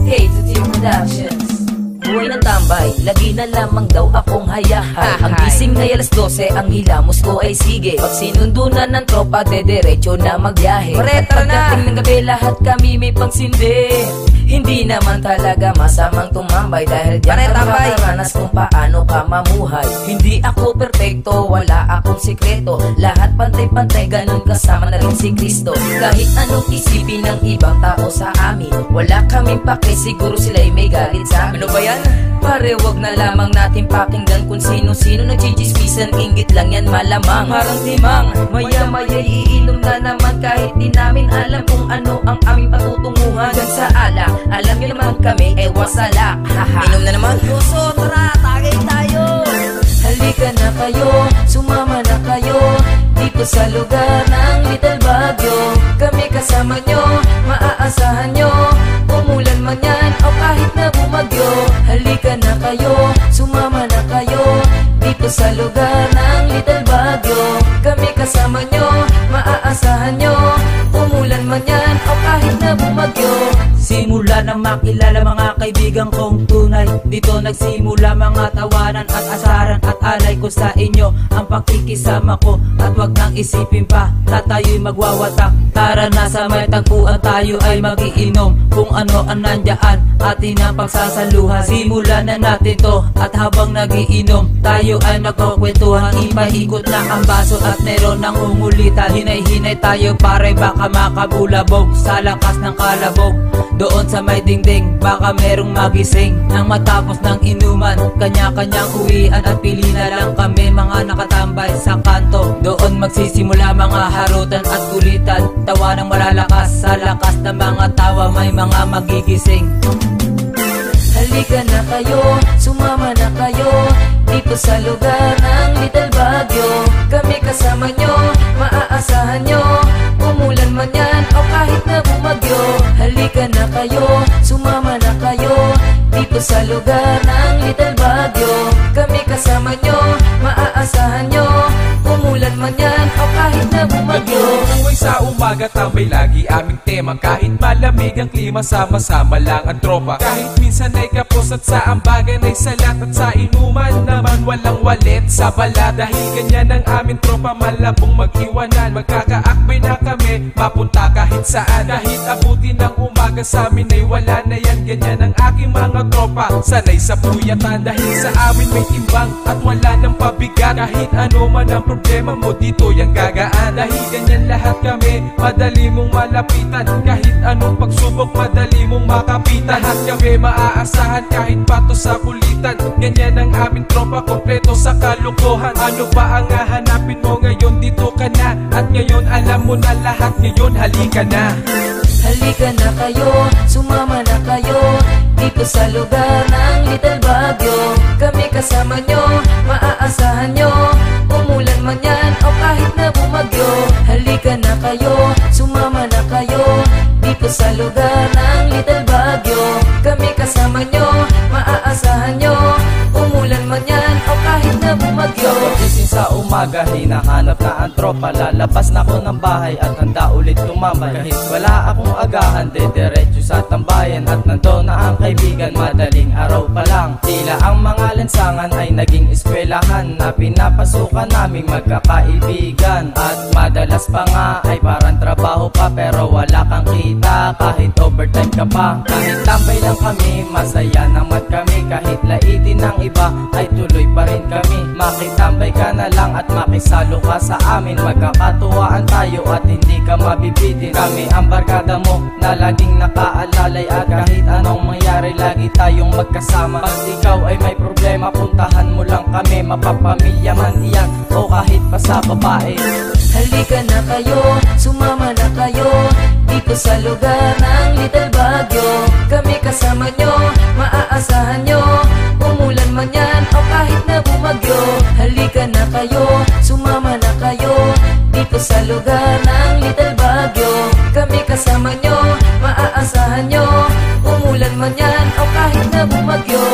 KZT Productions. Buhay ng tambay, lagi na lamang daw akong hayahay. Ang gising na alas 12, ang hilamos ko ay sige. Pag sinundo na ng tropa, dediretso na magbiyahe. At pagdating ng gabi, lahat kami may pangsindi. Hindi naman talaga masamang tumambay, dahil diyan ka makaranas kung paano ka mamuhay. Hindi ako perfecto, wala akong sikreto. Lahat pantay-pantay, ganun kasama na rin si Kristo. Kahit anong isipin ng ibang tao sa amin, wala kaming pake, siguro sila'y may galit sa amin. Ano ba yan? Pare, wag na lamang natin pakinggan kung sino-sino nagchichismisan, inggit lang yan malamang. Parang timang, maya-maya iinom na naman, kahit di namin alam kung ano ang aming patutunguhan. Diyan sa alak, alam nyo naman kami, wasala. Inom na naman. Puso, tara, tagay tayo. Halika na kayo, sumama na kayo dito sa lugar ng Little Baguio. Kami kasama nyo, maaasahan nyo, umulan man yan o kahit na bumagyo. Halika na kayo, sumama na kayo dito sa lugar ng Little Baguio. Kami kasama nyo, maaasahan nyo, umulan man yan o kahit na bumagyo. Simula na makilala mga kaibigan kong tunay, dito nagsimula mga tawanan at asaran, at alay ko sa inyo ang pakikisama ko. At wag nang isipin pa na tayo'y magwawatak. Tara na sa may tagpuan, tayo ay magiinom, kung ano ang nandyan atin ang pagsasaluhan. Simulan na natin to, at habang nagiinom tayo ay nagkukwentuhan. Ipaikot na ang baso at meron ng umulitan. Hinay-hinay tayo pare, baka makabulabog sa lakas ng kalabog. Doon sa may dingding, baka merong magising. Nang matapos ng inuman, kanya-kanyang uwian, at pili na lang kami mga nakatambay sa kanto. Doon magsisimula mga harutan at kulitan, tawa ng malalakas, sa lakas ng mga tawa may mga magigising. Halika na kayo, sumama na kayo dito sa lugar ng Little Baguio. Kami kasama nyo, maaasahan nyo, umulan man yan o kahit na bumagyo. Halika na kayo, sumama na kayo dito sa lugar ng Little Baguio. Kami kasama nyo, maaasahan nyo, umulan man yan o kahit na bumagyo. Buhay sa umaga, tambay lagi aming tema. Kahit malamig ang klima, sama-sama lang ang tropa. Kahit minsan ay kapos at sa ambagan ay salat, at sa inuman naman walang walit sa balat. Dahil ganyan ang aming tropa, malabong mag-iwanan. Magkakaakbay na kami, mapunta kahit saan. Kahit abutin ng umaga, sa amin ay wala na yan. Ganyan ang aking mga tropa, sanay sa puyatan. Dahil sa amin may timbang at wala nang pabigat. Kahit ano man ang problema mo, dito yung gagaan. Dahil ganyan lahat kami, madali mong malapitan. Kahit anong pagsubok, madali mong makapitan. Lahat kami maaasahan kahit pato sa kulitan. Ganyan ang aming tropa, kompleto sa kalukuhan. Ano ba ang hahanapin mo ngayon? Dito ka na, at ngayon alam mo na lahat. Ngayon halika na. Halika na kayo, sumama na kayo dito sa lugar ng Little Baguio. Kami kasama nyo, maaasahan nyo, umulan man yan o kahit na bumagyo. Halika na kayo, sumama na kayo dito sa lugar ng Little Baguio. Kami kasama nyo, maaasahan nyo, umulan man yan o kahit na bumagyo. Pagising sa umaga, hinahanap na ang tropa. Lalabas na ko ng bahay at handa ulit tumambay. Kahit wala akong agahan, dediretso sa tambayan. At nandoon na ang kaibigan, madaling araw pa lang. Tila ang mga lansangan ay naging eskwelahan, na pinapasukan naming magkakaibigan. At madalas pa nga ay parang trabaho pa, pero wala kang kita kahit overtime ka pa. Kahit tambay lang kami, masaya naman kami. Kahit laitin ng iba, ay tuloy pa rin kami. Makitambay ka na lang at makisalo ka sa amin. Magkakatuwaan tayo at hindi ka mabibitin. Kami ang barkada mo na laging nakaalalay, at kahit anong mangyari, lagi tayong magkasama. Pag ikaw ay may problema, puntahan mo lang kami. Mapapamilya man iyan o kahit pa sa babae. Halika na kayo, sumama na kayo dito sa lugar ng Little Baguio. Kami kasama nyo, maaasahan nyo, umulan man yan o kahit na bumagyo. Halika na kayo, sumama na kayo dito sa lugar ng Little Baguio. Kami kasama nyo, maaasahan nyo, umulan man yan o kahit na bumagyo.